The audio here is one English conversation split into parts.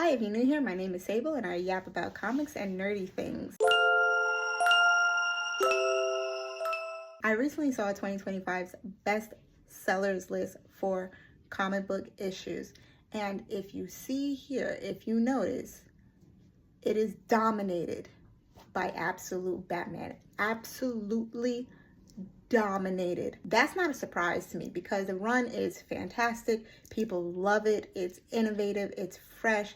Hi, if you're new here, my name is Sable and I yap about comics and nerdy things. I recently saw 2025's best sellers list for comic book issues. And if you see here, if you notice, it is dominated by Absolute Batman. Absolutely dominated. That's not a surprise to me because the run is fantastic. People love it. It's innovative. It's fresh.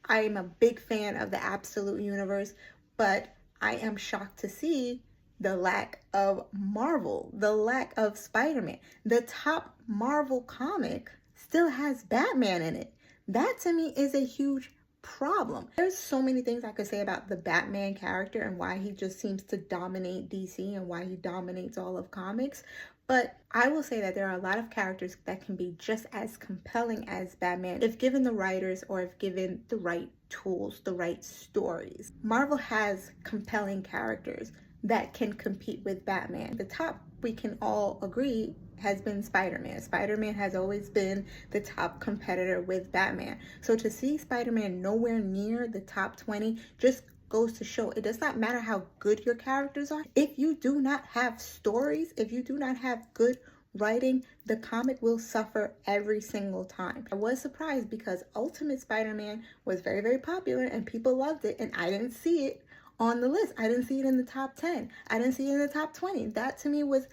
I am a big fan of the Absolute universe, but I am shocked to see the lack of Marvel, the lack of Spider-Man. The top Marvel comic still has Batman in it. That to me is a huge problem. There's so many things I could say about the Batman character and why he just seems to dominate DC and why he dominates all of comics. But I will say that there are a lot of characters that can be just as compelling as Batman if given the writers or if given the right tools, the right stories. Marvel has compelling characters that can compete with Batman. The top, we can all agree, has been Spider-Man. Spider-Man has always been the top competitor with Batman. So to see Spider-Man nowhere near the top 20 just goes to show it does not matter how good your characters are. If you do not have stories, if you do not have good writing, the comic will suffer every single time. I was surprised because Ultimate Spider-Man was very, very popular and people loved it, and I didn't see it on the list. I didn't see it in the top 10. I didn't see it in the top 20. That to me was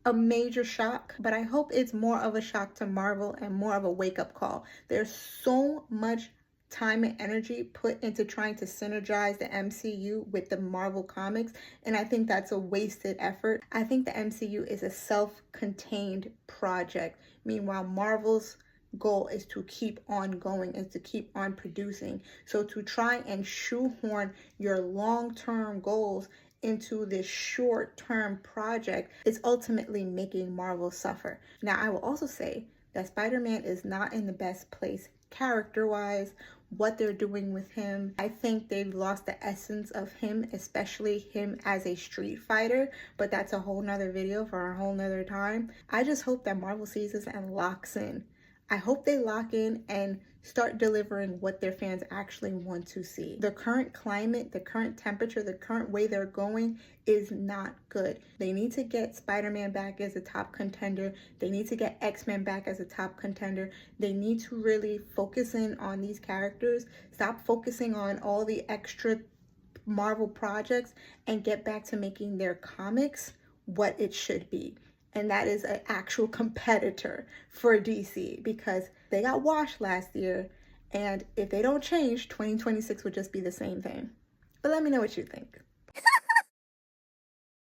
a major shock, but I hope it's more of a shock to Marvel and more of a wake-up call. There's so much time and energy put into trying to synergize the MCU with the Marvel comics, and I think that's a wasted effort. I think the MCU is a self-contained project. Meanwhile, Marvel's goal is to keep on going, is to keep on producing. So to try and shoehorn your long-term goals into this short-term project is ultimately making Marvel suffer. Now, I will also say that Spider-Man is not in the best place character-wise, what they're doing with him. I think they've lost the essence of him, especially him as a street fighter, but that's a whole nother video for a whole nother time. I just hope that Marvel sees this and locks in. I hope they lock in and start delivering what their fans actually want to see. The current climate, the current temperature, the current way they're going is not good. They need to get Spider-Man back as a top contender. They need to get X-Men back as a top contender. They need to really focus in on these characters. Stop focusing on all the extra Marvel projects and get back to making their comics what it should be. And that is an actual competitor for DC because they got washed last year. And if they don't change, 2026 would just be the same thing. But let me know what you think.